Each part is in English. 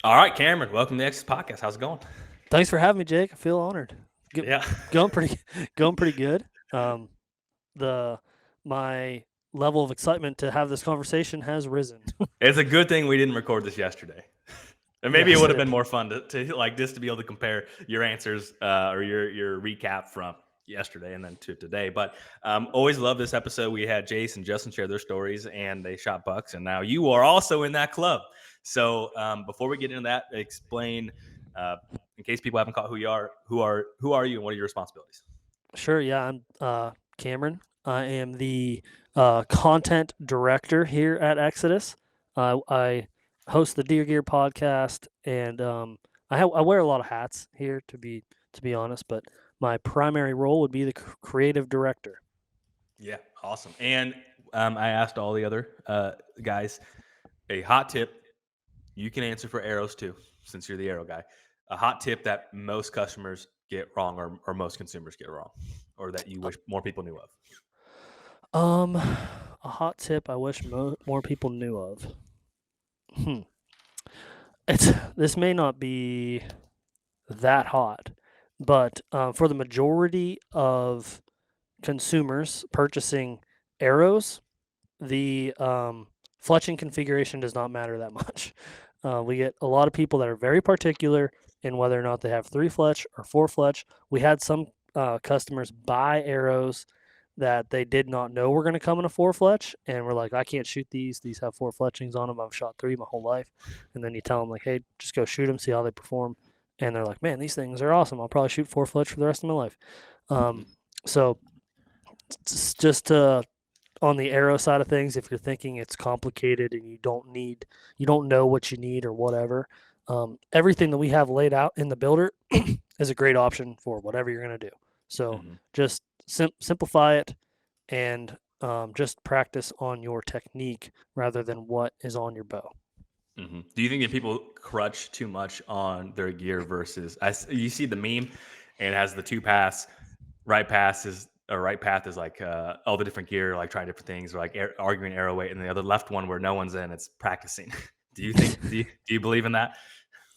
All right, Cameron, welcome to the Exodus Podcast. How's it going? Thanks for having me, Jake. I feel honored. Get, Yeah, going pretty, going pretty good. The my level of excitement to have this conversation has risen. it's a good thing we didn't record this yesterday. And maybe it Yes, would it have been is. more fun to like just to be able to compare your answers or your recap from yesterday and then to today. But always love this episode. We had Jace and Justin share their stories, and they shot bucks, and now you are also in that club. So before we get into that, explain in case people haven't caught who you are, who are you, and what are your responsibilities? Sure. Yeah, I'm Cameron. I am the content director here at Exodus. I host the Deer Gear podcast, and I wear a lot of hats here to be honest. But my primary role would be the creative director. Yeah, awesome. And I asked all the other guys a hot tip. You can answer for arrows too, since you're the arrow guy. A hot tip that most customers get wrong, or most consumers get wrong, or that you wish more people knew of. A hot tip I wish more people knew of. Hmm. It's this may not be that hot, but for the majority of consumers purchasing arrows, the fletching configuration does not matter that much. We get a lot of people that are very particular in whether or not they have 3 fletch or 4 fletch. We had some customers buy arrows that they did not know were going to come in a 4 fletch, and we're like, I can't shoot these. These have 4 fletchings on them. I've shot 3 my whole life. And then you tell them like, hey, just go shoot them, see how they perform. And they're like, man, these things are awesome. I'll probably shoot 4 fletch for the rest of my life. Um, so just on the arrow side of things, if you're thinking it's complicated and you don't know what you need or whatever, everything that we have laid out in the builder is a great option for whatever you're going to do. So Mm-hmm. just simplify it and just practice on your technique rather than what is on your bow. Mm-hmm. Do you think that people crutch too much on their gear versus you see the meme and it has the two paths, right path is like all the different gear, like trying different things, or like arguing arrow weight, and the other left one where no one's in, it's practicing. Do you believe in that?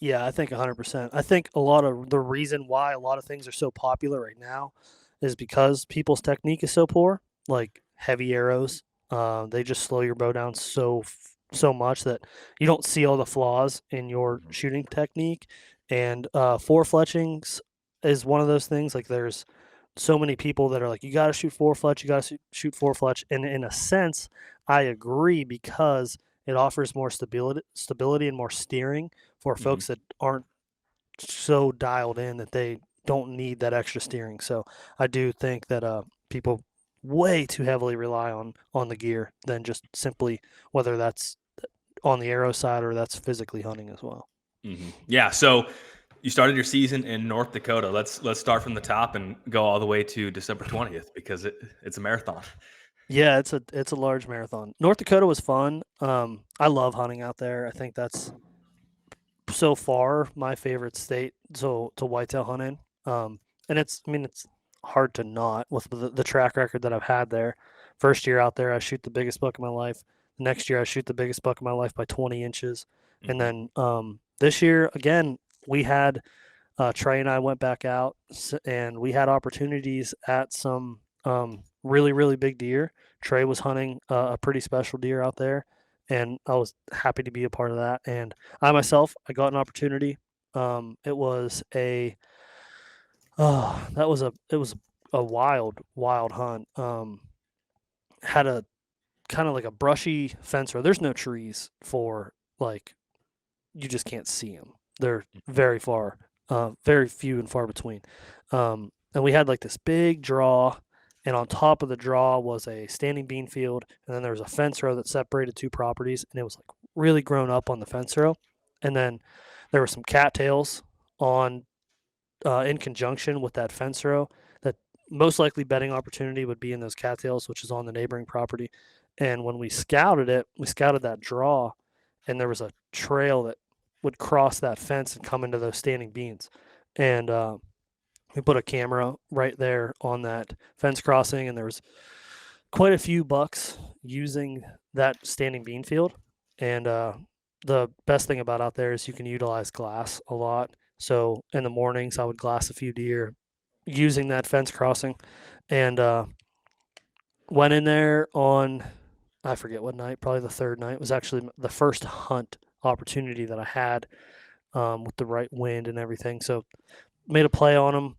Yeah, I think 100%. I think a lot of the reason why a lot of things are so popular right now is because people's technique is so poor. Like heavy arrows, they just slow your bow down so much that you don't see all the flaws in your Mm-hmm. shooting technique. And 4 fletchings is one of those things. Like there's so many people that are like, you got to shoot 4 fletch, you got to shoot 4 fletch. And in a sense, I agree because it offers more stability and more steering for Mm-hmm. folks that aren't so dialed in that they don't need that extra steering. So I do think that people way too heavily rely on the gear than just simply whether that's on the arrow side or that's physically hunting as well. Mm-hmm. Yeah. So you started your season in North Dakota. Let's start from the top and go all the way to December 20th because it's a marathon. Yeah, it's a large marathon. North Dakota was fun. I love hunting out there. I think that's so far my favorite state to whitetail hunt in. And it's hard to not with the track record that I've had there. First year out there, I shoot the biggest buck of my life. Next year, I shoot the biggest buck of my life by 20 inches. And Mm-hmm. then this year, again, we had Trey and I went back out and we had opportunities at some really, really big deer. Trey was hunting a pretty special deer out there, and I was happy to be a part of that. And I got an opportunity. It was a it was a wild hunt. Had a kind of like a brushy fence row. There's no trees for like you just can't see them. They're very far, very few and far between. And we had like this big draw, and on top of the draw was a standing bean field, and then there was a fence row that separated 2 properties, and it was like really grown up on the fence row. And then there were some cattails on in conjunction with that fence row. That most likely bedding opportunity would be in those cattails, which is on the neighboring property. And when we scouted it, we scouted that draw, and there was a trail that would cross that fence and come into those standing beans. And we put a camera right there on that fence crossing, and there was quite a few bucks using that standing bean field. And the best thing about out there is you can utilize glass a lot. So in the mornings, I would glass a few deer using that fence crossing, and went in there on, I forget what night, probably the third night. It was actually the first hunt opportunity that I had, with the right wind and everything. So made a play on them,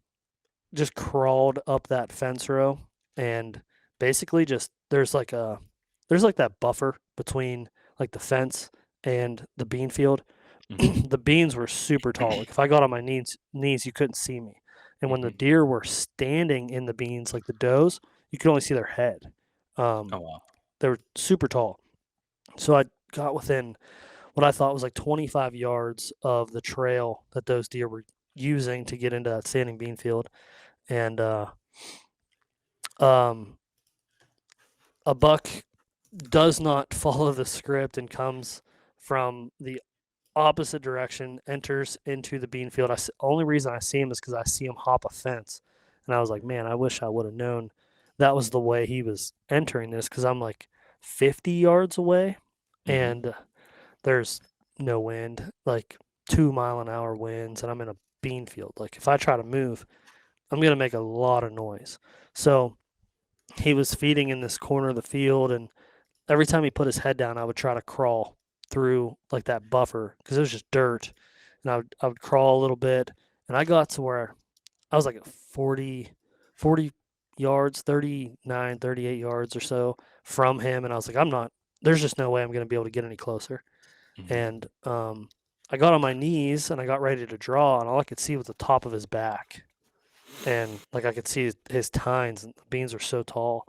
just crawled up that fence row, and basically just there's like that buffer between like the fence and the bean field. Hmm. The beans were super tall. Like if I got on my knees, you couldn't see me. And when the Hmm. deer were standing in the beans, like the does, you could only see their head. Oh wow. They were super tall. So I got within what I thought was like 25 yards of the trail that those deer were using to get into that standing bean field, and um, a buck does not follow the script and comes from the opposite direction, enters into the bean field. Only reason I see him is because I see him hop a fence, and I was like, man, I wish I would have known that was the way he was entering this, because I'm like 50 yards away, Hmm. and there's no wind, like 2 mile an hour winds, and I'm in a bean field. Like if I try to move, I'm gonna make a lot of noise. So he was feeding in this corner of the field, and every time he put his head down, I would try to crawl through like that buffer because it was just dirt, and I would crawl a little bit, and I got to where I was like at 40 yards, 39, 38 yards or so from him, and I was like, I'm not. There's just no way I'm going to be able to get any closer. Hmm. And I got on my knees and I got ready to draw, and all I could see was the top of his back, and like I could see his tines, and the beans were so tall.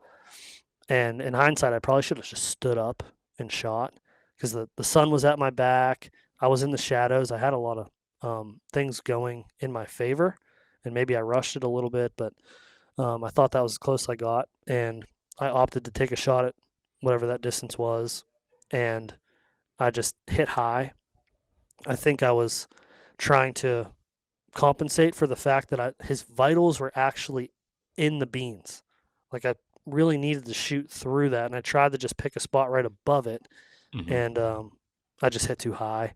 And in hindsight, I probably should have just stood up and shot, because the sun was at my back. I was in the shadows. I had a lot of things going in my favor, and maybe I rushed it a little bit, but I thought that was as close as I got, and I opted to take a shot at whatever that distance was, and I just hit high. I think I was trying to compensate for the fact that his vitals were actually in the beans. Like I really needed to shoot through that, and I tried to just pick a spot right above it, Hmm. and I just hit too high.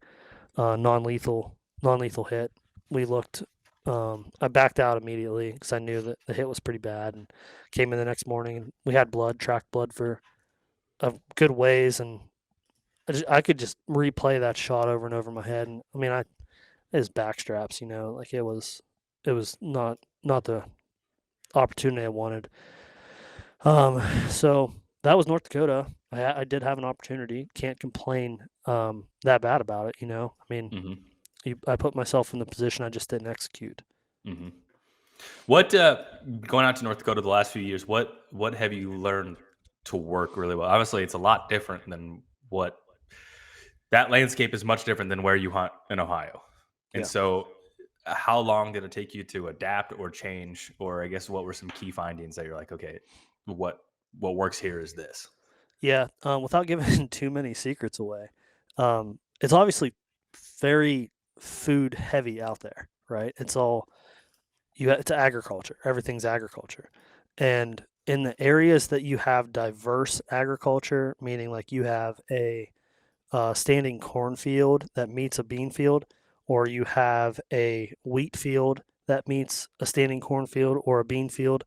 Non-lethal hit. We looked. I backed out immediately because I knew that the hit was pretty bad, and came in the next morning, and we had blood, tracked blood for a good ways, and I could just replay that shot over and over in my head. And I mean, his back straps, like it was not the opportunity I wanted. So that was North Dakota. I did have an opportunity. Can't complain that bad about it. I mean, Hmm. I put myself in the position. I just didn't execute. Hmm. What going out to North Dakota the last few years? What have you learned to work really well? Obviously, it's a lot different than what that landscape is much different than where you hunt in Ohio. And Yeah. so, how long did it take you to adapt or change? Or I guess what were some key findings that you're like, okay, what what works here is this. Yeah. Without giving too many secrets away, it's obviously very food heavy out there, right? It's agriculture. Everything's agriculture, and in the areas that you have diverse agriculture, meaning like you have a standing cornfield that meets a bean field, or you have a wheat field that meets a standing cornfield or a bean field.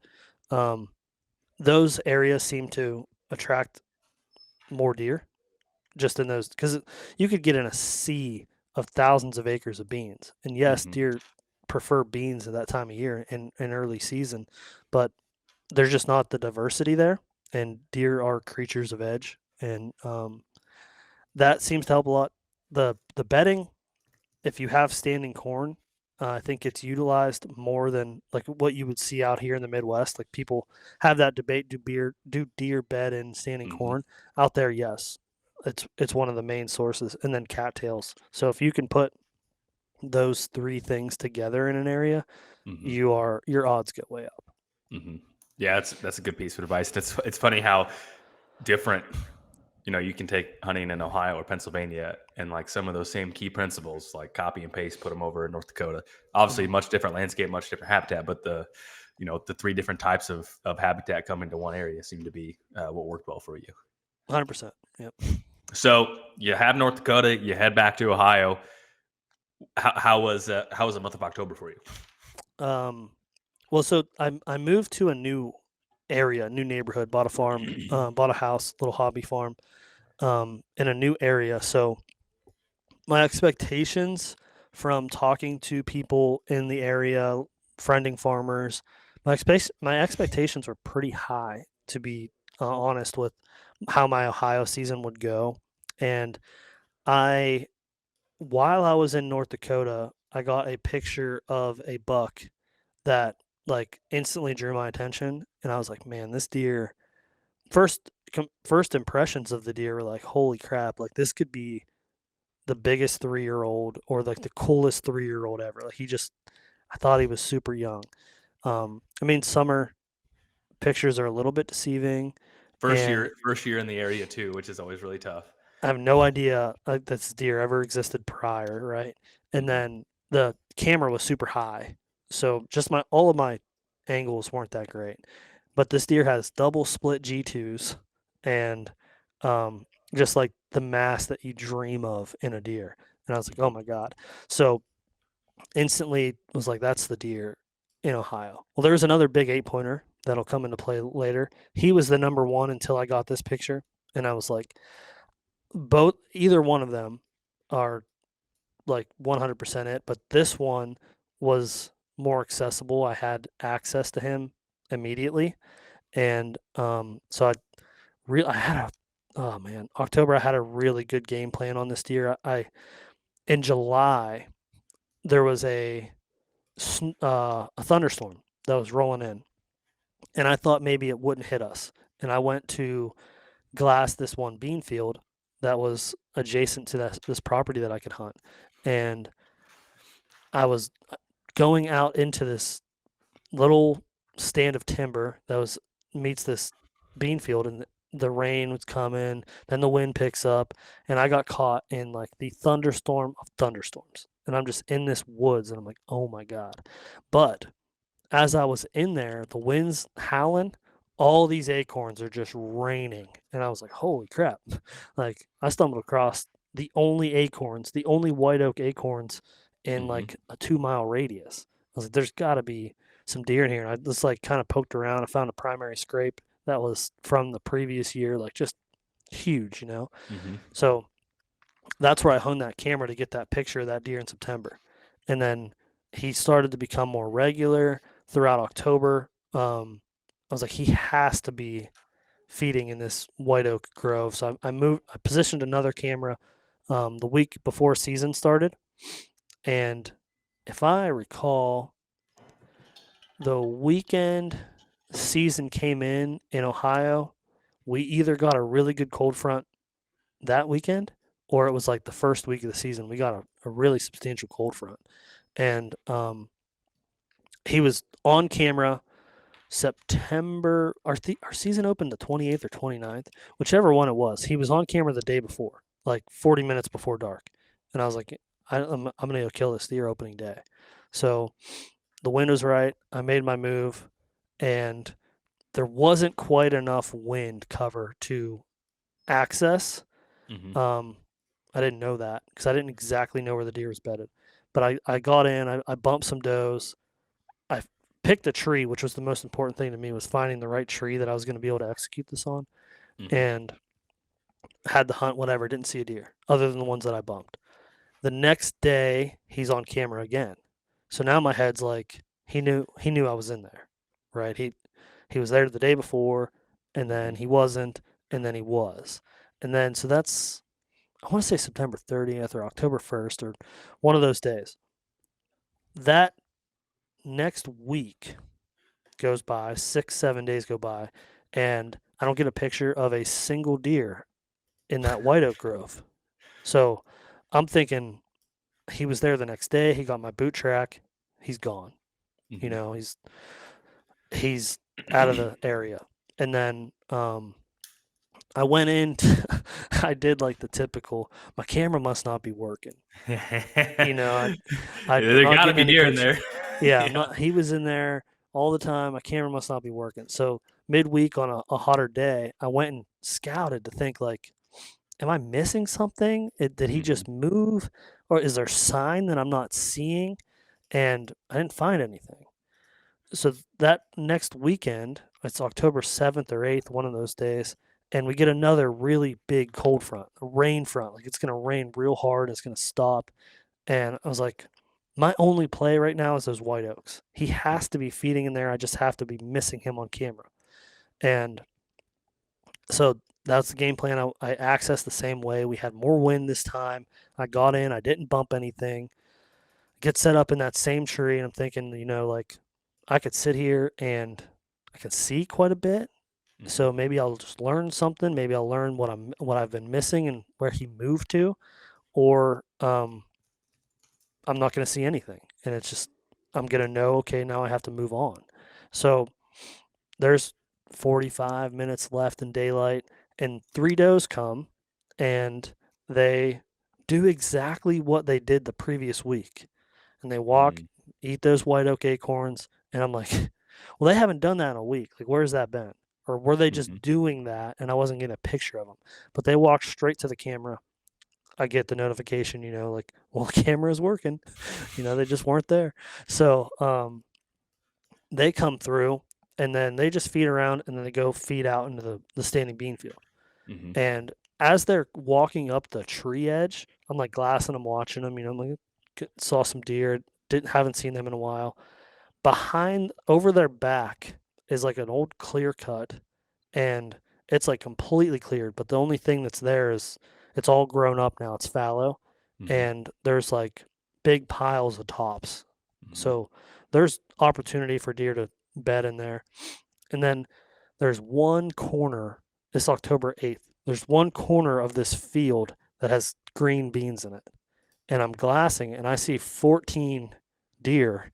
Um, those areas seem to attract more deer just in those, because you could get in a sea of thousands of acres of beans. And yes, Hmm. deer prefer beans at that time of year in early season, but there's just not the diversity there. And deer are creatures of edge, and that seems to help a lot. The bedding, if you have standing corn, I think it's utilized more than like what you would see out here in the Midwest. Like people have that debate: do deer bed in standing Hmm. corn? Out there, yes, it's one of the main sources, and then cattails. So if you can put those three things together in an area, Hmm. your odds get way up. Hmm. Yeah, that's a good piece of advice. It's funny how different you can take hunting in Ohio or Pennsylvania and like some of those same key principles, like copy and paste, put them over in North Dakota. Obviously, Mhm. much different landscape, much different habitat, but the three different types of habitat coming to one area seem to be what worked well for you. 100%. Yep. So you have North Dakota, you head back to Ohio. How was the month of October for you? Well, so I moved to a new area, new neighborhood, bought a farm, bought a house, little hobby farm, in a new area. So my expectations from talking to people in the area, friending farmers, my expectations were pretty high, to be honest with how my Ohio season would go. And I, while I was in North Dakota, I got a picture of a buck that like instantly drew my attention, and I was like, man, this deer. First impressions of the deer were like, holy crap! Like this could be the biggest 3 year old or like the coolest 3 year old ever. Like I thought he was super young. I mean, summer pictures are a little bit deceiving, and First year in the area too, which is always really tough. I have no idea that this deer ever existed prior, right? And Mm-hmm. then the camera was super high, so just my all of my angles weren't that great. But this deer has double split G2s and um, just like the mass that you dream of in a deer. And I was like, oh my god! So instantly was like, that's the deer in Ohio. Well, there's another big 8 pointer that'll come into play later. He was the number one until I got this picture, and I was like, either one of them are like 100% it, but this one was more accessible. I had access to him immediately, and so I had a oh man, October. I had a really good game plan on this deer. I in July there was a thunderstorm that was rolling in, and I thought maybe it wouldn't hit us, and I went to glass this one bean field that was adjacent to this property that I could hunt. And I was going out into this little stand of timber that was meets this bean field, and the rain was coming, then the wind picks up, and I got caught in like the thunderstorm of thunderstorms. And I'm just in this woods, and I'm like, oh my God. But as I was in there, the wind's howling, all these acorns are just raining. And I was like, holy crap. Like I stumbled across the only acorns, the only white oak acorns in Mm-hmm. like a 2 mile radius. I was like, there's gotta be some deer in here. And I just like kind of poked around. I found a primary scrape that was from the previous year, like just huge, you know? Mm-hmm. So that's where I hung that camera to get that picture of that deer in September. And then he started to become more regular throughout October. I was like, he has to be feeding in this white oak grove. So I positioned another camera the week before season started. And if I recall, the weekend season came in Ohio, we either got a really good cold front that weekend, or it was like the first week of the season. We got a really substantial cold front, and he was on camera September. Our season opened the 28th or 29th, whichever one it was. He was on camera the day before, like 40 minutes before dark, and I was like, I'm gonna go kill this deer opening day. So the wind was right. I made my move, and there wasn't quite enough wind cover to access. Mm-hmm. Um, I didn't know that because I didn't exactly know where the deer was bedded. But I got in, I bumped some does. I picked a tree, which was the most important thing to me, was finding the right tree that I was going to be able to execute this on. Mm-hmm. And had the hunt, whatever, didn't see a deer other than the ones that I bumped. The next day, he's on camera again. So now my head's like, he knew I was in there, right? He was there the day before, and Mm-hmm. then he wasn't, and then he was. And then so that's I want to say September 30th or October 1st or one of those days. That next week goes by, 6, 7 days go by, and I don't get a picture of a single deer in that white oak grove. So I'm thinking he was there the next day. He got my boot track. He's gone. You Mm-hmm. know, he's out of the area. And then I went in. I did like the typical. My camera must not be working. You know, I'm There not got to getting be any deer in picture. there. Yeah, I'm Yeah. not. He was in there all the time. My camera must not be working. So midweek on a hotter day, I went and scouted to think like, am I missing something? Did he Mhm. just move? Or is there sign that I'm not seeing? And I didn't find anything. So that next weekend, it's October 7th or 8th, one of those days, and we get another really big cold front, a rain front. Like it's going to rain real hard. It's going to stop. And I was like, my only play right now is those white oaks. He has to be feeding in there. I just have to be missing him on camera. And so that's the game plan. I accessed the same way. We had more wind this time. I got in. I didn't bump anything. Get set up in that same tree, and I'm thinking, like I could sit here and I can see quite a bit. Mhm. So maybe I'll just learn something. Maybe I'll learn what I've been missing and where he moved to, or I'm not going to see anything, and it's just I'm going to know. Okay, now I have to move on. So there's 45 minutes left in daylight, and three does come, and they do exactly what they did the previous week, and they walk, Mhm. eat those white oak acorns, and I'm like, well, they haven't done that in a week. Like, where's that been? Or were they just Mhm. doing that and I wasn't getting a picture of them? But they walked straight to the camera. I get the notification, like, well, the camera is working. They just weren't there. So they come through and then they just feed around and then they go feed out into the standing bean field. Mhm. And as they're walking up the tree edge, I'm like glassing them, watching them. I'm like, saw some deer, haven't seen them in a while. Behind, over their back, is like an old clear cut, and it's like completely cleared. But the only thing that's there is it's all grown up now. It's fallow, Mhm. and there's like big piles of tops. Mhm. So there's opportunity for deer to bed in there. And then there's one corner, this October 8th, there's one corner of this field that has green beans in it. And I'm glassing and I see 14 deer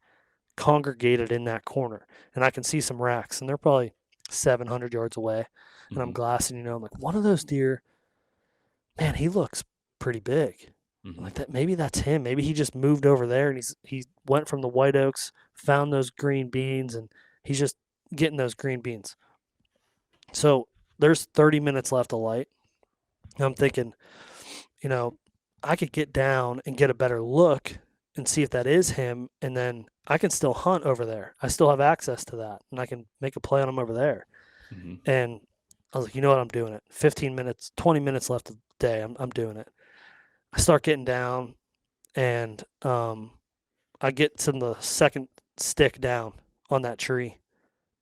congregated in that corner. And I can see some racks and they're probably 700 yards away. And I'm Mhm. glassing, I'm like, one of those deer, man, he looks pretty big. I'm Mhm. like that, maybe that's him. Maybe he just moved over there and he went from the white oaks, found those green beans, and he's just getting those green beans. So there's 30 minutes left of light. And I'm thinking, you know, I could get down and get a better look and see if that is him. And then I can still hunt over there. I still have access to that and I can make a play on him over there. Mhm. And I was like, you know what? I'm doing it. 15 minutes, 20 minutes left of the day. I'm doing it. I start getting down and I get to the second stick down on that tree.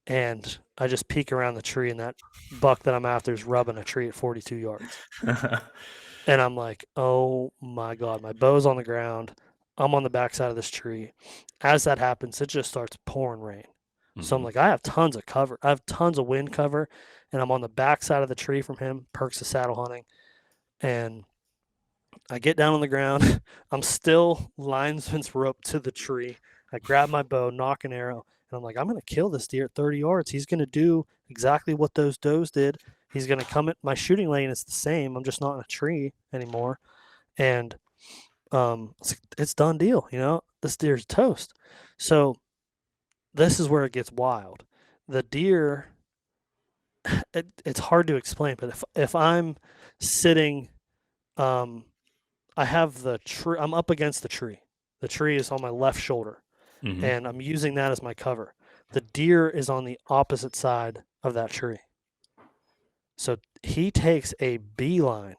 And I just peek around the tree and that buck that I'm after is rubbing a tree at 42 yards. And I'm like, oh my God, my bow's on the ground. I'm on the backside of this tree. As that happens, it just starts pouring rain. So I'm Mhm. like, I have tons of cover. I have tons of wind cover, and I'm on the backside of the tree from him, perks of saddle hunting. And I get down on the ground. I'm still linesman's rope to the tree. I grab my bow, knock an arrow, and I'm like, I'm going to kill this deer at 30 yards. He's going to do exactly what those does did. He's going to come at my shooting lane. It's the same. I'm just not in a tree anymore. And it's done deal. This deer's toast. So this is where it gets wild. The deer, it's hard to explain, but if I'm sitting, um, I have the tree. I'm up against the tree. The tree is on my left shoulder, Mhm. and I'm using that as my cover. The deer is on the opposite side of that tree. So he takes a beeline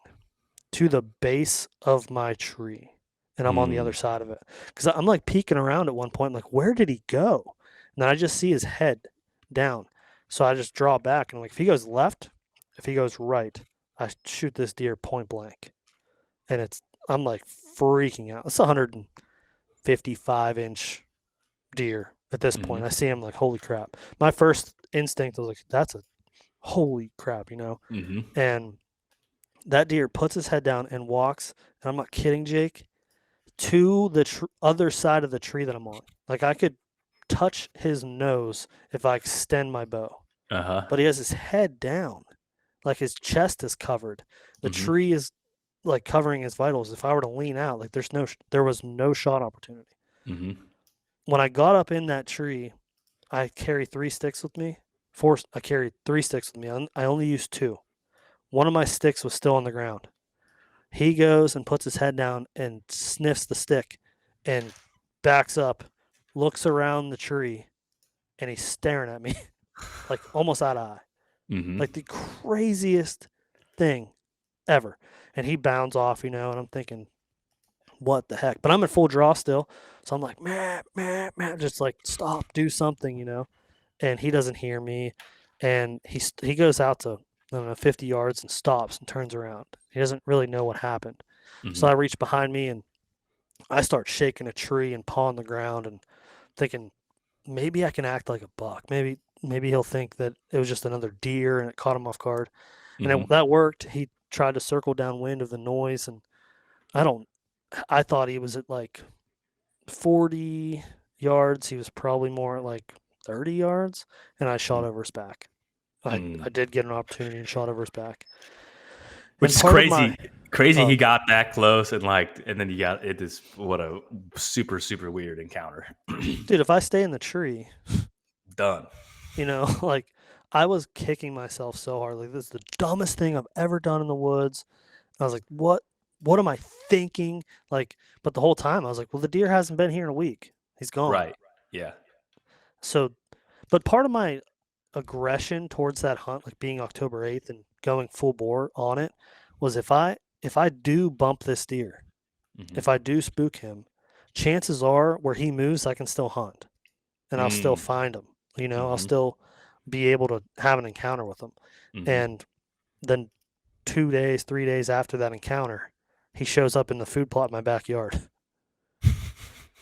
to the base of my tree, and I'm on the other Mm. side of it because I'm like peeking around at one point. I'm like, where did he go? And then I just see his head down. So I just draw back and I'm like, if he goes left, if he goes right, I shoot this deer point blank, and I'm like freaking out. It's a 155-inch deer at this point. Mhm. I see him like, holy crap. My first instinct was like, that's a holy crap. Mhm. And that deer puts his head down and walks, and I'm not kidding, Jake, to the other side of the tree that I'm on. Like I could touch his nose if I extend my bow, Uh-huh. but he has his head down, like his chest is covered. The Mhm. tree is like covering his vitals. If I were to lean out, like there was no shot opportunity. Mhm. When I got up in that tree, I carry 3 sticks with me. I carried 3 sticks with me. I only used two. One of my sticks was still on the ground. He goes and puts his head down and sniffs the stick and backs up, looks around the tree, and he's staring at me like almost eye to eye. Mm-hmm. Like the craziest thing ever. And he bounds off, and I'm thinking, what the heck? But I'm in full draw still. So I'm like, man, just like stop, do something. And he doesn't hear me. And he goes out to, I don't know, 50 yards and stops and turns around. He doesn't really know what happened. So Mm-hmm. I reach behind me and I start shaking a tree and pawing the ground and thinking maybe I can act like a buck. Maybe he'll think that it was just another deer and it caught him off guard. And Mm-hmm. that worked. He tried to circle downwind of the noise, and I don't. I thought he was at like 40 yards. He was probably more at like 30 yards, and I shot over his back. I did get an opportunity and shot over his back. Which And is part of my, crazy he got that close and then you got it is what a super super weird encounter. dude, if I stay in the tree, Done. like I was kicking myself so hard. Like this is the dumbest thing I've ever done in the woods. I was like, what am I thinking? Like, but the whole time I was like, well, the deer hasn't been here in a week. He's gone. Right. Yeah. So, but part of my aggression towards that hunt, like being October 8th and going full bore on it, was if I do bump this deer, Mm-hmm. if I do spook him, chances are where he moves, I can still hunt and I'll still find him. I'll Mm-hmm. still be able to have an encounter with him. Mm-hmm. And then 2 days, 3 days after that encounter, he shows up in the food plot in my backyard.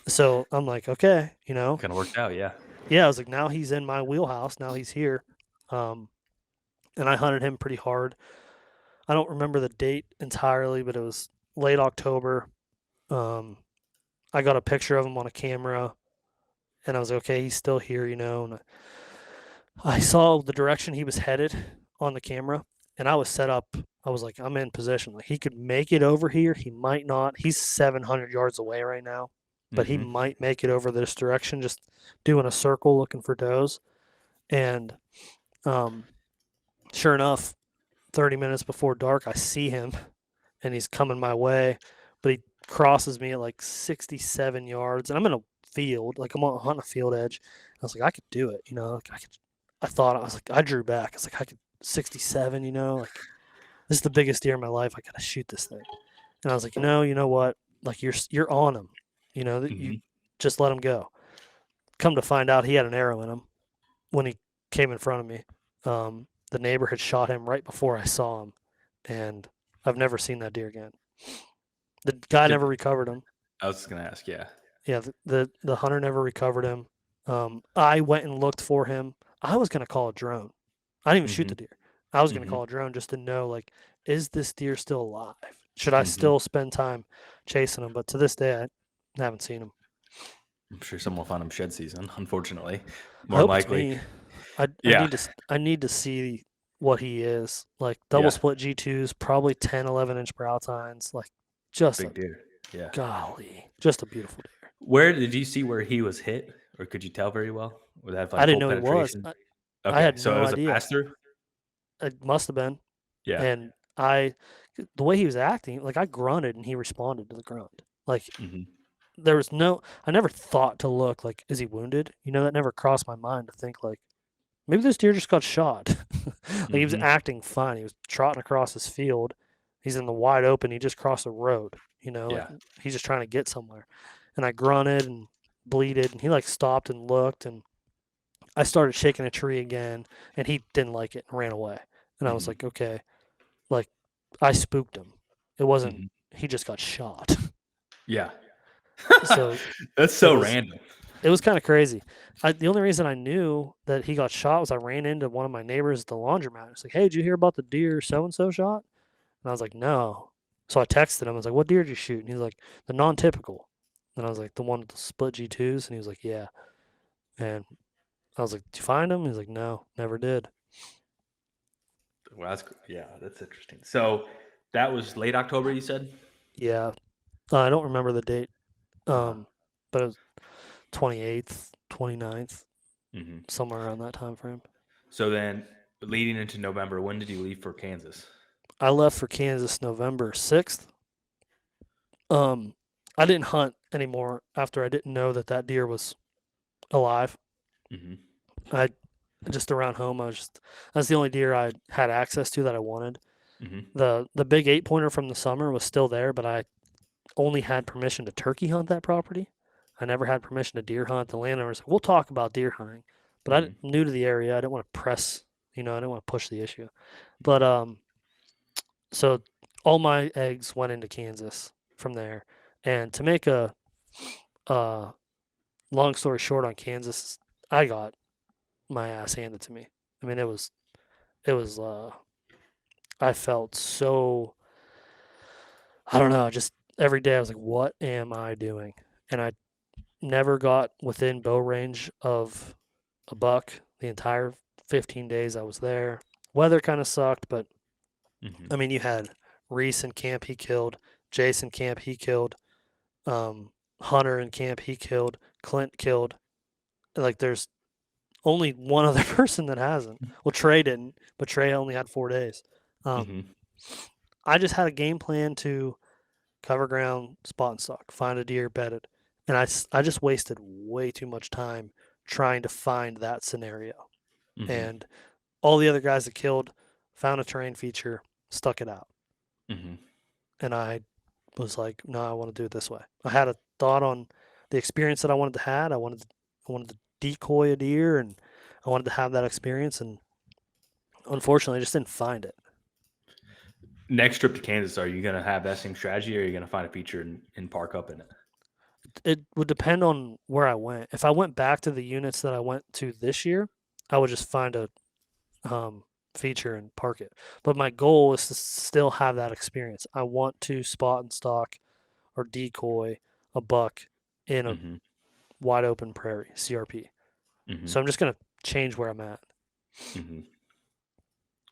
So I'm like, okay, Kind of worked out, yeah. yeah, I was like, now he's in my wheelhouse. Now he's here. And I hunted him pretty hard. I don't remember the date entirely, but it was late October. Um, I got a picture of him on a camera, and I was like, okay, he's still here, And I saw the direction he was headed on the camera, and I was set up. I was like, I'm in position. Like he could make it over here. He might not. He's 700 yards away right now, but he Mm-hmm. might make it over this direction, just doing a circle looking for does. And sure enough, 30 minutes before dark, I see him, and he's coming my way, but he crosses me at like 67 yards, and I'm in a field, like I'm on a field edge. I was like, I could do it, Like I was like, I drew back. I was like, I could 67, like this is the biggest deer in my life. I gotta shoot this thing. And I was like, no, you know what? Like you're on him, that Mm-hmm. you just let him go. Come to find out, he had an arrow in him when he came in front of me. The neighbor had shot him right before I saw him, and I've never seen that deer again. The guy never recovered him. I was just gonna ask, yeah. Yeah, the hunter never recovered him. I went and looked for him. I was gonna call a drone. I didn't even shoot Mm-hmm. the deer. I was gonna Mm-hmm. call a drone just to know, like, is this deer still alive? Should I Mm-hmm. still spend time chasing him? But to this day, I haven't seen him. I'm sure someone will find him shed season, unfortunately. I More hope it's likely. me. I Yeah. need to see what he is. Like double Yeah. split G2s, probably 10, 11-inch brow tines. Like just Big a deer. Yeah. golly, just a beautiful deer. Where did you see where he was hit, or could you tell very well? Would that have I like didn't full know he was. penetration? I Okay, had so it no was a idea. pass through. It must have been. Yeah. And the way he was acting, like I grunted and he responded to the grunt. Like Mm-hmm. there was I never thought to look like, is he wounded? That never crossed my mind to think like, maybe this deer just got shot. Like he was Mm-hmm. acting fine. He was trotting across his field. He's in the wide open. He just crossed the road. Like Yeah. he's just trying to get somewhere. And I grunted and bleated, and he like stopped and looked, and I started shaking a tree again, and he didn't like it and ran away. And I was Mm-hmm. like, okay, like I spooked him. It wasn't. Mm-hmm. He just got shot. Yeah. So That's it so was random. it was kind of crazy. The only reason I knew that he got shot was I ran into one of my neighbors at the laundromat. It's like, hey, did you hear about the deer so and so shot? And I was like, no. So I texted him. I was like, what deer did you shoot? And he's like, the non-typical. And I was like, the one with the split G2s. And he was like, yeah. And I was like, did you find him? He's like, no, never did. Well, that's interesting. So that was late October, you said? Yeah. I don't remember the date. Uh-huh. But it was 28th, 29th, Mm-hmm. somewhere around that time frame. So then, leading into November, when did you leave for Kansas? I left for Kansas November 6th. I didn't hunt anymore after I didn't know that that deer was alive. Mm-hmm. I just around home, that's the only deer I had access to that I wanted. Mm-hmm. The big 8-pointer from the summer was still there, but I only had permission to turkey hunt that property. I never had permission to deer hunt. The landowner said, "We'll talk about deer hunting," but Mm-hmm. new to the area. I didn't want to press, I didn't want to push the issue. But so all my eggs went into Kansas from there. And to make a uh, long story short on Kansas, I got my ass handed to me. I mean, it was. I felt so. I don't know. Just every day, I was like, "What am I doing?" And I never got within bow range of a buck the entire 15 days I was there. Weather kind of sucked, but Mm-hmm. I mean, you had Reese in camp, he killed. Jason camp, he killed. Um, Hunter in camp, he killed. Clint killed. Like, there's only one other person that hasn't. Well, Trey didn't, but Trey only had 4 days. Um, Mm-hmm. I just had a game plan to cover ground, spot and stock, find a deer, bed it. And I just wasted way too much time trying to find that scenario. Mm-hmm. And all the other guys that killed found a terrain feature, stuck it out. Mm-hmm. And I was like, no, I want to do it this way. I had a thought on the experience that I wanted to have. I wanted to decoy a deer, and I wanted to have that experience. And unfortunately, I just didn't find it. Next trip to Kansas, are you gonna have that same strategy, or are you gonna find a feature and park up in it? It would depend on where I went. If I went back to the units that I went to this year, I would just find a feature and park it. But my goal is to still have that experience. I want to spot and stalk or decoy a buck in a Mm-hmm. wide open prairie, CRP. Mm-hmm. So I'm just going to change where I'm at. Mm-hmm.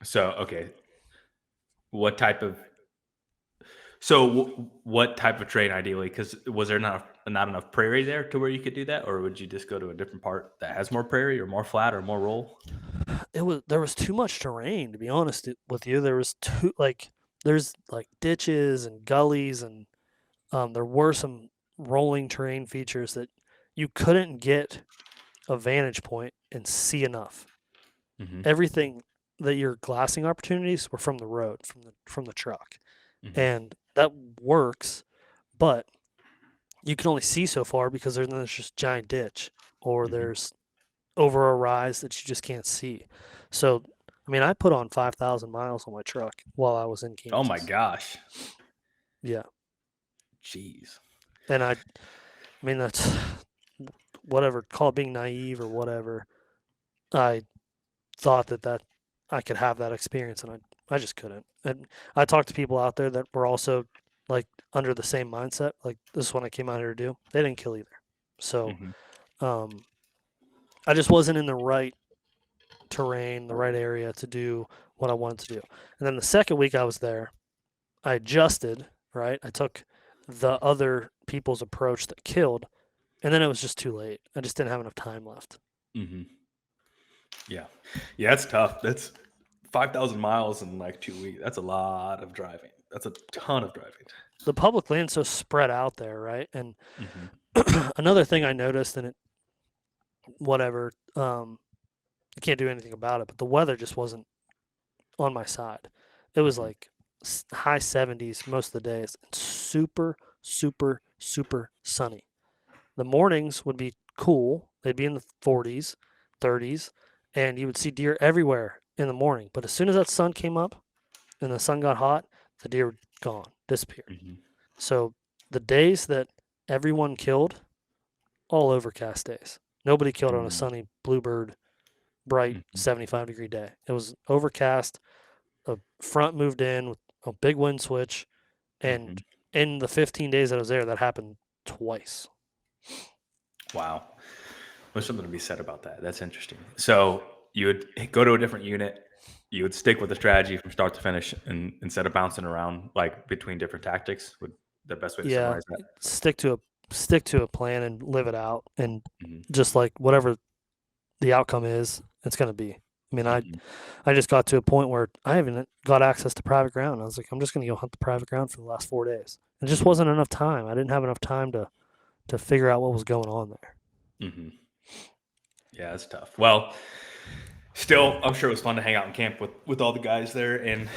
So okay, what type of what type of terrain ideally? Because was there not enough prairie there to where you could do that, or would you just go to a different part that has more prairie, or more flat, or more roll? There was too much terrain, to be honest with you. There's like ditches and gullies, and there were some rolling terrain features that you couldn't get a vantage point and see enough. Mm-hmm. Everything that your glassing opportunities were from the road, from the truck. Mm-hmm. And that works, but you can only see so far because there's just giant ditch, or Mm-hmm. there's over a rise that you just can't see. So, I mean, I put on 5,000 miles on my truck while I was in Oh my Kansas. gosh, Yeah. jeez. And I mean, that's whatever, call it being naive or whatever. I thought that I could have that experience, and I just couldn't. And I talked to people out there that were also like under the same mindset. Like, this is what I came out here to do. They didn't kill either. So Mm-hmm. um, I just wasn't in the right terrain, the right area to do what I wanted to do. And then the second week I was there, I adjusted, right? I took the other people's approach that killed, and then it was just too late. I just didn't have enough time left. Mm-hmm. Yeah, yeah, that's tough. That's 5,000 miles in like 2 weeks. That's a lot of driving. That's a ton of driving. The public land's so spread out there, right? And Mm-hmm. another thing I noticed, and it, whatever, I can't do anything about it, but the weather just wasn't on my side. It was Mm-hmm. like high 70s most of the days, and super, super, super sunny. The mornings would be cool. They'd be in the 40s, 30s, and you would see deer everywhere in the morning. But as soon as that sun came up and the sun got hot, the deer were gone, disappeared. Mm-hmm. So the days that everyone killed, all overcast days. Nobody killed on a Mm-hmm. sunny bluebird, bright Mm-hmm. 75-degree day. It was overcast. A front moved in with a big wind switch, Mm-hmm. and in the 15 days that I was there, that happened twice. Wow. There's something to be said about that. That's interesting. So you would go to a different unit. You would stick with the strategy from start to finish, and instead of bouncing around like between different tactics, would the best way to Yeah, summarize that? stick to a plan and live it out, and Mm-hmm. just like whatever the outcome is, it's going to be. I mean, Mm-hmm. I just got to a point where I haven't got access to private ground. I was like, I'm just going to go hunt the private ground for the last 4 days. It just wasn't enough time. I didn't have enough time to figure out what was going on there. Hmm. Yeah, it's tough. Well, still, I'm sure it was fun to hang out in camp with all the guys there and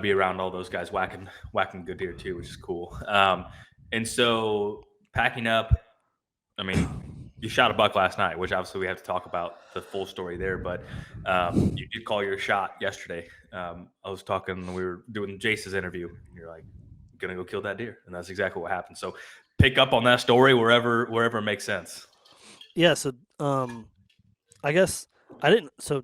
be around all those guys whacking good deer too, which is cool. And so packing up, I mean, you shot a buck last night, which obviously we have to talk about the full story there. But you did call your shot yesterday. I was talking, we were doing Jace's interview, and you're like, "Gonna go kill that deer," and that's exactly what happened. So pick up on that story wherever it makes sense. Yeah, so I guess I didn't. So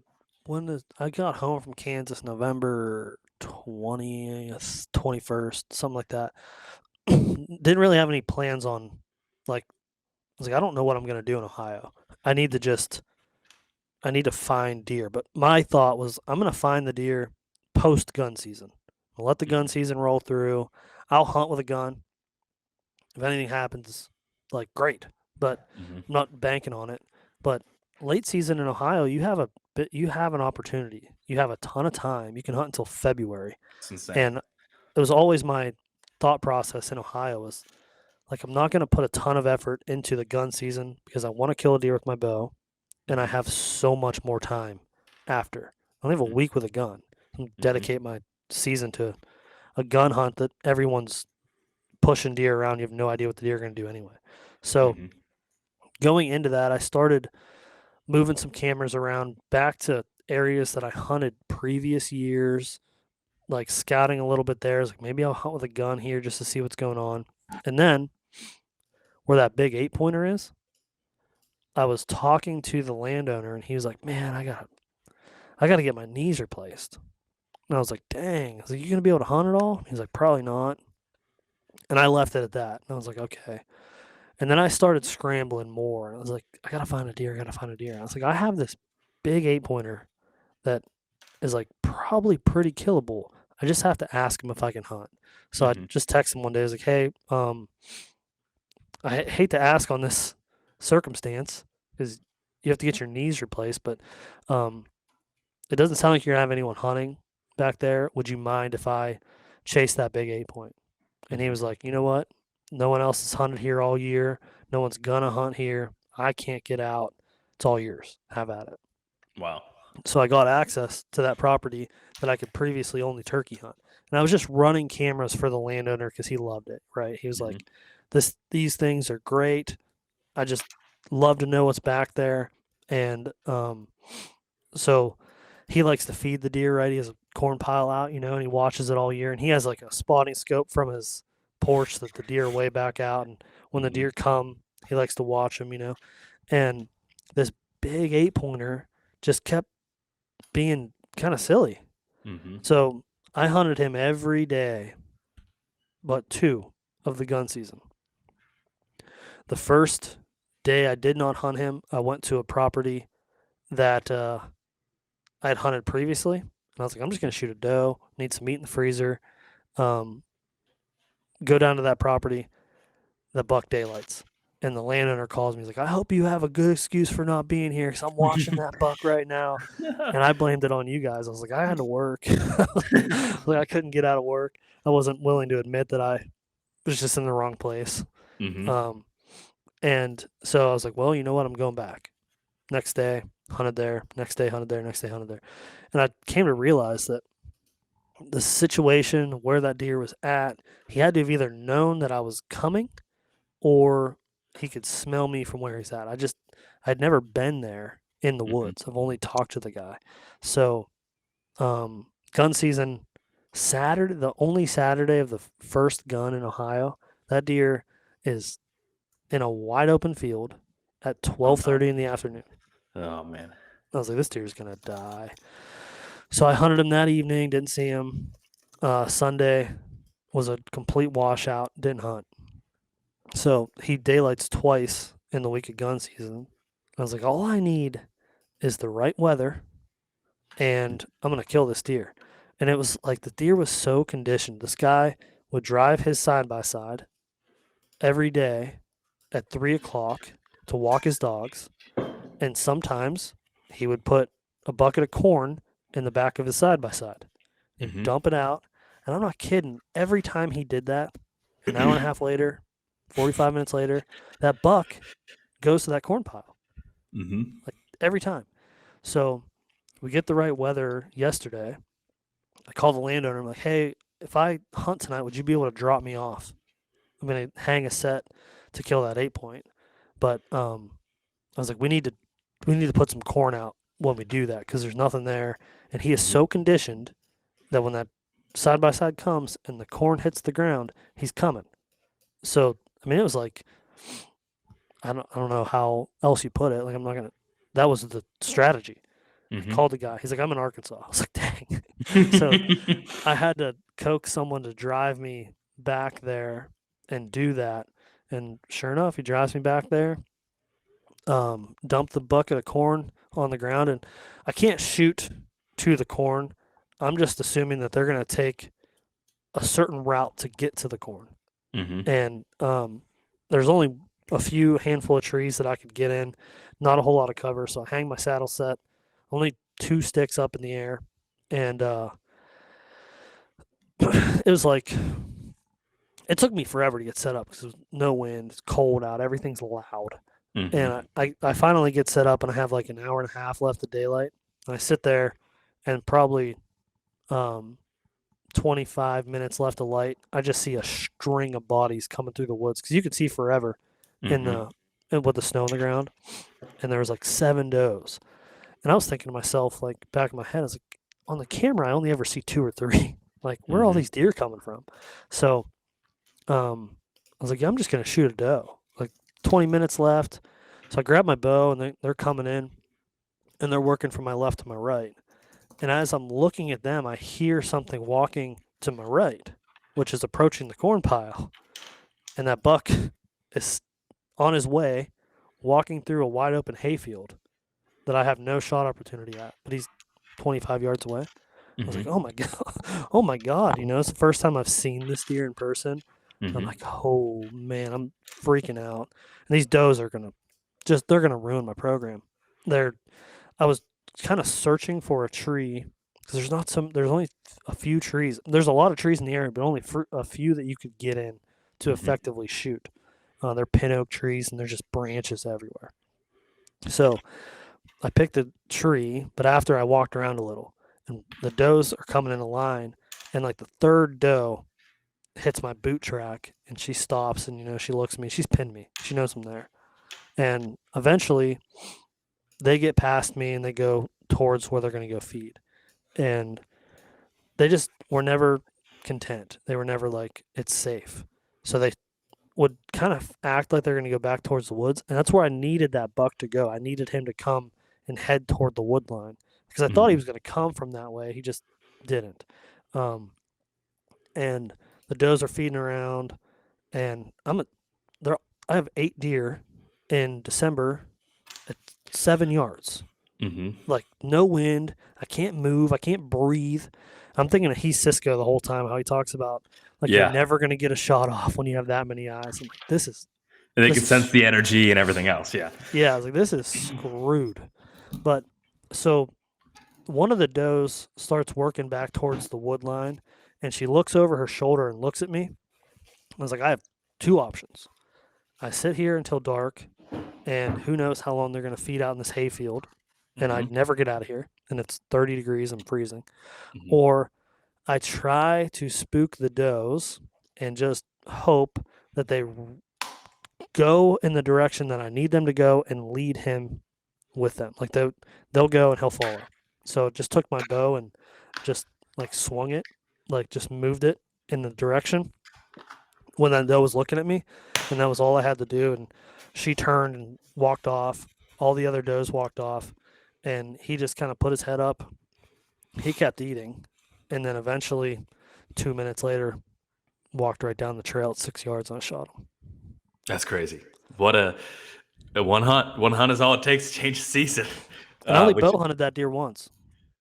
I got home from Kansas November 20th, 21st, something like that. Didn't really have any plans on, like, I was like, I don't know what I'm gonna do in Ohio. I need to just I need to find deer. But my thought was I'm gonna find the deer post gun season. I'll let the gun Hmm. season roll through. I'll hunt with a gun. If anything happens, like, great. But Hmm. I'm not banking on it. But late season in Ohio, you have an opportunity. You have a ton of time. You can hunt until February. It's insane. And it was always my thought process in Ohio was like I'm not going to put a ton of effort into the gun season because I want to kill a deer with my bow and I Hmm. have so much more time after. I only have a week with a gun. I Hmm. dedicate my season to a gun hunt that everyone's pushing deer around. You have no idea what the deer are going to do anyway. So Hmm. going into that, I started moving some cameras around back to areas that I hunted previous years, like scouting a little bit there. I was like, maybe I'll hunt with a gun here just to see what's going on. And then where that big 8-pointer is, I was talking to the landowner and he was like, man, I gotta get my knees replaced. And I was like, dang. I was like, you gonna be able to hunt at all? He's like, probably not. And I left it at that. And I was like, okay. And then I started scrambling more. And I was like, I gotta find a deer. I gotta find a deer. And I was like, I have this big 8-pointer that is like probably pretty killable. I just have to ask him if I can hunt. So I Hmm. just texted him one day. I was like, hey, I hate to ask on this circumstance because you have to get your knees replaced, but um, it doesn't sound like you're gonna have anyone hunting back there. Would you mind if I chase that big 8-point? And he Hmm. was like, you know what? No one else has hunted here all year. No one's gonna hunt here. I can't get out. It's all yours. Have at it. Wow. So I got access to that property that I could previously only turkey hunt. And I was just running cameras for the landowner because he loved it, right? He was Hmm. like, these things are great. I just love to know what's back there. And so he likes to feed the deer, right? He has a corn pile out, and he watches it all year. And he has like a spotting scope from his porch that the deer are way back out. And when the Hmm. deer come, he likes to watch them. And this big 8-pointer just kept being kind of silly. Hmm. So I hunted him every day but two of the gun season. The first day I did not hunt him, I went to a property that I had hunted previously. And I was like, I'm just going to shoot a doe, need some meat in the freezer. Um, go down to that property, the buck daylights. And the landowner calls me. He's like, I hope you have a good excuse for not being here because I'm watching that buck right now. And I blamed it on you guys. I was like, I had to work. Like, I couldn't get out of work. I wasn't willing to admit that I was just in the wrong place. Hmm. Um, and so I was like, well, you know what? I'm going back. Next day, hunted there. Next day, hunted there. Next day, hunted there. And I came to realize that the situation where that deer was at, he had to have either known that I was coming or he could smell me from where he's at. I'd never been there in the Hmm. woods. I've only talked to the guy. So, gun season, Saturday, the only Saturday of the first gun in Ohio, that deer is in a wide open field at Oh no. 12:30 in the afternoon. Oh man. I was like, this deer's gonna die. So I hunted him that evening. Didn't see him. Sunday was a complete washout. Didn't hunt. So he daylights twice in the week of gun season. I was like, all I need is the right weather, and I'm gonna kill this deer. And it was like the deer was so conditioned. This guy would drive his side by side every day at 3 o'clock to walk his dogs, and sometimes he would put a bucket of corn in the back of his side by side. He'd Hmm. dump it out, and I'm not kidding. Every time he did that, An hour and a half later, 45 minutes later, that buck goes to that corn pile, Mm-hmm. like every time. So we get the right weather yesterday. I call the landowner. I'm like, hey, if I hunt tonight, would you be able to drop me off? I'm going to hang a set to kill that 8 point. But I was like, we need to put some corn out when we do that because there's nothing there. And he is Mm-hmm. so conditioned that when that side by side comes and the corn hits the ground, he's coming. So I mean, it was like I don't know how else you put it. Like I'm not gonna. That was the strategy. I Mm-hmm. called the guy. He's like, I'm in Arkansas. I was like, dang. So I had to coax someone to drive me back there and do that. And sure enough, he drives me back there. Dump the bucket of corn on the ground, and I can't shoot to the corn. I'm just assuming that they're gonna take a certain route to get to the corn. Mm-hmm. And there's only a few handful of trees that I could get in, not a whole lot of cover. So I hang my saddle set, only 2 sticks up in the air, and it was like it took me forever to get set up because there's no wind, it's cold out, everything's loud, and Mm-hmm. I finally get set up and I have like an hour and a half left of daylight, and I sit there, and probably um, 25 minutes left of light, I just see a string of bodies coming through the woods because you could see forever in Mm-hmm. the with the snow on the ground, and there was like 7 does. And I was thinking to myself, like back in my head, I was like, on the camera, I only ever see 2 or 3. Like, where are all Mm-hmm. these deer coming from? So, I was like, yeah, I'm just gonna shoot a doe. Like 20 minutes left, so I grab my bow, and they're coming in, and they're working from my left to my right. And as I'm looking at them, I hear something walking to my right, which is approaching the corn pile. And that buck is on his way, walking through a wide open hayfield that I have no shot opportunity at, but he's 25 yards away. I was like, Mm-hmm. oh my God, oh my God. It's the first time I've seen this deer in person. I'm Mm-hmm. like, oh man, I'm freaking out. And these does are they're gonna ruin my program. They're I was kind of searching for a tree because there's only a few trees. There's a lot of trees in the area, but only a few that you could get in to Mm-hmm. effectively shoot. They're pin oak trees, and there's just branches everywhere. So I picked a tree, but after I walked around a little, and the does are coming in a line, and like the third doe hits my boot track, and she stops, and she looks at me. She's pinned me. She knows I'm there, and eventually they get past me and they go towards where they're going to go feed, and they just were never content. They were never like it's safe, so they would kind of act like they're going to go back towards the woods, and that's where I needed that buck to go. I needed him to come and head toward the wood line because I thought he Mm-hmm. was going to come from that way. He just didn't. Um, and the does are feeding around, and there. I have 8 deer in December at 7 yards. Mm-hmm. Like no wind. I can't move. I can't breathe. I'm thinking of Heath Cisco the whole time. How he talks about like you're Yeah. never going to get a shot off when you have that many eyes. I'm like, this is And they this can sense is the energy and everything else. Yeah. yeah. I was like, this is screwed. But so one of the does starts working back towards the wood line, and she looks over her shoulder and looks at me. I was like, I have 2 options. I sit here until dark, and who knows how long they're going to feed out in this hayfield, and Mm-hmm. I'd never get out of here, and it's 30 degrees, I'm freezing. Mm-hmm. Or I try to spook the does and just hope that they go in the direction that I need them to go and lead him with them. Like they'll go and he'll follow. So just took my bow and just like swung it, like just moved it in the direction when that doe was looking at me, and that was all I had to do. And she turned and walked off. All the other does walked off, and he just kind of put his head up. He kept eating, and then eventually, 2 minutes later, walked right down the trail at 6 yards, and I shot him. That's crazy. What a one hunt. One hunt is all it takes to change the season. And I only Which bow hunted that deer once.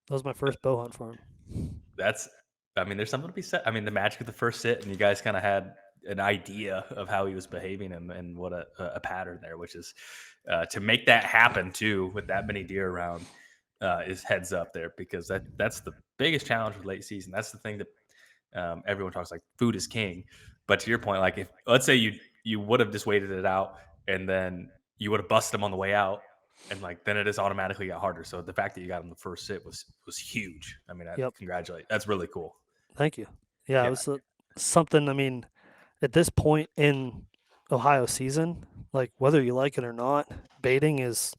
That was my first bow hunt for him. that's, I mean, there's something to be said. I mean, the magic of the first sit, and you guys kind of had an idea of how he was behaving and what a pattern there, which is to make that happen too with that many deer around is heads up there because that's the biggest challenge with late season. That's the thing that everyone talks like food is king, But to your point, like if let's say you would have just waited it out and then you would have busted them on the way out, and like then it just automatically got harder. So the fact that you got them the first sit was huge. I mean, I Yep. congratulate. That's really cool. Thank you. Yeah, it Yeah. was something. I mean, at this point in Ohio season, like whether you like it or not, baiting is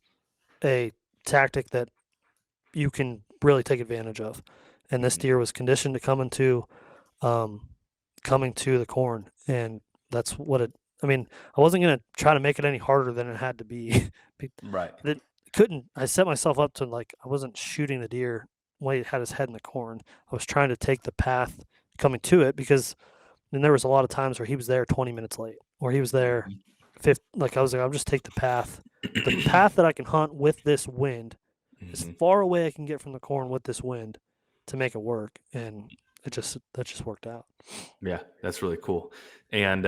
a tactic that you can really take advantage of. And this Mhm. deer was conditioned to um, coming to the corn, and that's what it. I mean, I wasn't gonna try to make it any harder than it had to be. Right. It couldn't. I set myself up to like I wasn't shooting the deer when he had his head in the corn. I was trying to take the path coming to it because then there was a lot of times where he was there 20 minutes late, or he was there Mhm. like I was like, I'll just take the path that I can hunt with this wind, as Mhm. far away I can get from the corn with this wind to make it work, and that just worked out. Yeah, that's really cool. And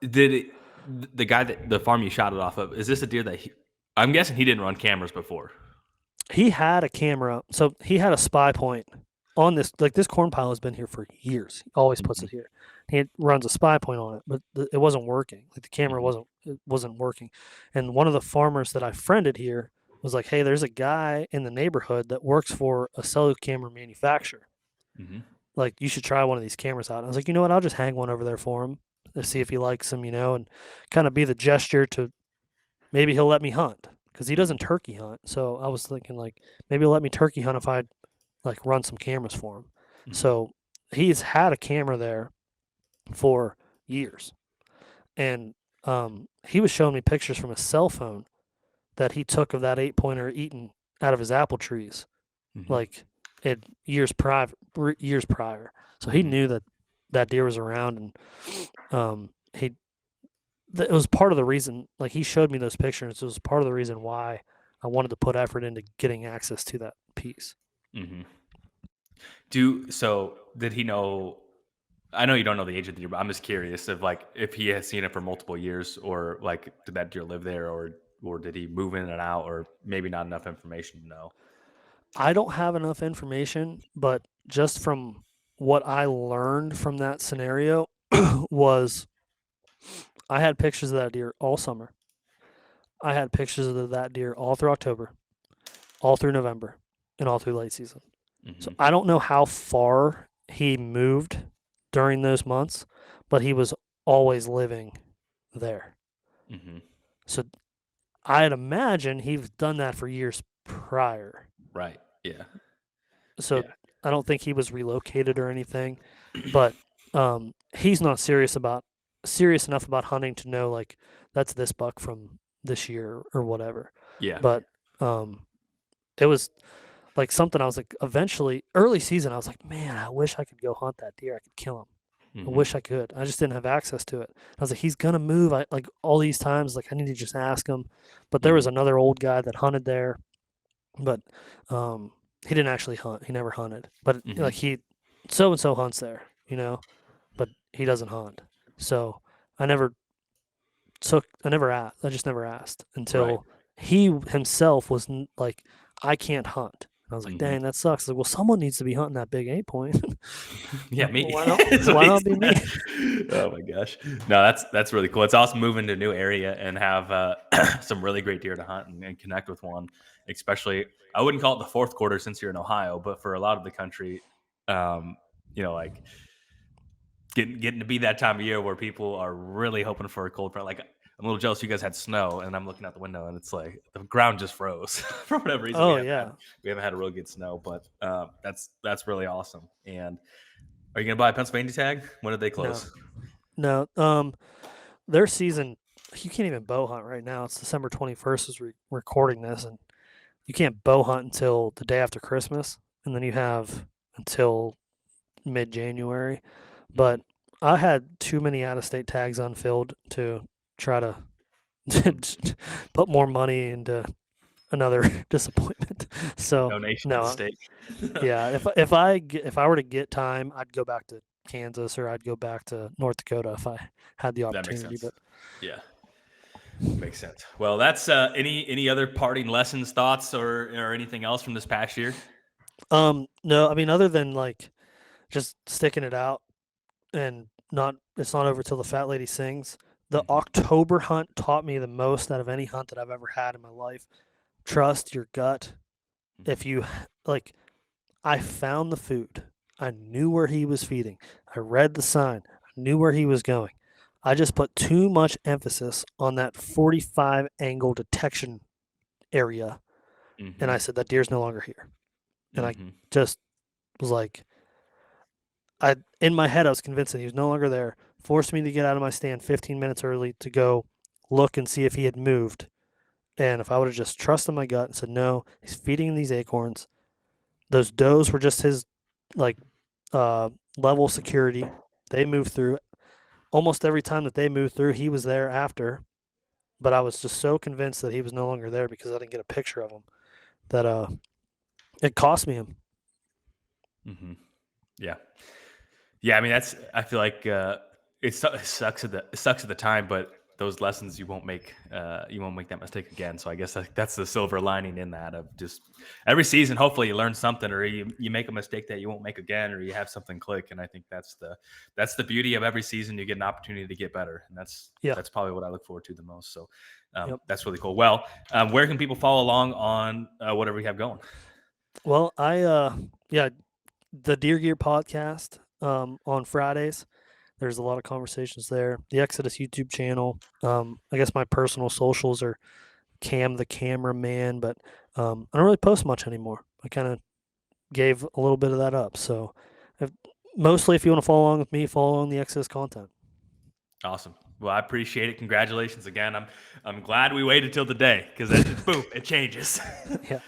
did it, the guy that the farm you shot it off of? Is this a deer that I'm guessing he didn't run cameras before? He had a camera, so he had a spy point on this. Like this corn pile has been here for years. He always puts Mhm. it here. He runs a spy point on it, but it wasn't working. Like the camera Mhm. wasn't working. And one of the farmers that I friended here was like, "Hey, there's a guy in the neighborhood that works for a cellular camera manufacturer. Mhm. Like you should try one of these cameras out." And I was like, "You know what? I'll just hang one over there for him to see Mhm. if he likes them, and kind of be the gesture to maybe he'll let me hunt because he Mhm. doesn't turkey hunt." So I was thinking like maybe he'll let me turkey hunt if I like run some cameras for him. Mhm. So he's had a camera there for years, and he was showing me pictures from his cell phone that he took of that 8 pointer eaten out of his apple trees, Mhm. like it years prior. So he Mhm. knew that that deer was around, and he it was part of the reason. Like he showed me those pictures. It was part of the reason why I wanted to put effort into getting access to that piece. Mhm. So did he know? I know you don't know the age of the deer, but I'm just curious if like if he has seen it for multiple years, or like did that deer live there, or did he move in and out, or maybe not enough information to know. I don't have enough information, but just from what I learned from that scenario was I had pictures of that deer all summer. I had pictures of that deer all through October, all through November, and all through late season. So Hmm. I don't know how far he moved during those months, but he was always living there. Hmm. So I'd imagine he's done that for years prior. Right. Yeah. So Yeah. I don't think he was relocated or anything, but he's not serious enough about hunting to know like that's this buck from this year or whatever. Yeah. But um, it was like something I was like eventually early season I was like, man, I wish I could go hunt that deer. I could kill him. I Hmm. wish I could. I just didn't have access to it. I was like, he's gonna move. I like all these times. Like I need to just ask him. But there was Hmm. another old guy that hunted there, but um, he didn't actually hunt. He never hunted. But Hmm. like he, so and so hunts there, but he doesn't hunt. So I never I never asked. I just never asked Right. until he himself was like, I can't hunt. And I was like, Hmm. dang, that sucks. Like, well, someone needs to be hunting that big 8 point. Yeah, me. Why not? That's what Why he not be me? said. Oh my gosh. No, that's really cool. It's awesome moving to a new area and have some really great deer to hunt and connect with one. Especially, I wouldn't call it the fourth quarter since you're in Ohio, but for a lot of the country, um, like getting to be that time of year where people are really hoping for a cold front. Like I'm a little jealous you guys had snow, and I'm looking out the window and it's like the ground just froze for whatever reason. Oh yeah. We haven't had a real good snow, but that's really awesome. And are you gonna buy a Pennsylvania tag? When did they No, close? no. Their season, you can't even bow hunt right now. It's December 21st as we recording this, and you can't bow hunt until the day after Christmas, and then you have until mid January. Mhm. But I had too many out of state tags unfilled to try to put more money into another disappointment. So Donation to the no, state. yeah. If I were to get time, I'd go back to Kansas or I'd go back to North Dakota if I had the That makes opportunity. sense. But Yeah, makes sense. Well, that's any other parting lessons, thoughts, or anything else from this past year? no, I mean other than like just sticking it out and it's not over till the fat lady sings. The Mm-hmm. October hunt taught me the most out of any hunt that I've ever had in my life. Trust your gut. If you like, I found the food. I knew where he was feeding. I read the sign. I knew where he was going. I just put too much emphasis on that 45 angle detection area. And Mm-hmm. I said, that deer's no longer here. And I Mm-hmm. just was like, in my head, I was convinced that he was no longer there, forced me to get out of my stand 15 minutes early to go look and see if he had moved. And if I would have just trusted my gut and said, no, he's feeding these acorns, those does were just his like level security. They moved through. Almost every time that they moved through, he was there after. But I was just so convinced that he was no longer there because I didn't get a picture of him that it cost me him. Mm-hmm. Yeah. Yeah, I mean I feel like it sucks at the time, but those lessons you won't make that mistake again. So I guess that's the silver lining in that of just every season. Hopefully, you learn something, or you make a mistake that you won't make again, or you have something click. And I think that's the beauty of every season. You get an opportunity to get better, and Yeah. that's probably what I look forward to the most. So Yep. that's really cool. Well, where can people follow along on whatever we have going? Well, yeah, the Deer Gear podcast on Fridays. There's a lot of conversations there. The Exodus YouTube channel. I guess my personal socials are Cam the cameraman, but I don't really post much anymore. I kind of gave a little bit of that up. So if, mostly, if you want to follow along with me, follow along the Exodus content. Awesome. Well, I appreciate it. Congratulations again. I'm glad we waited till the day because boom, it changes. Yeah.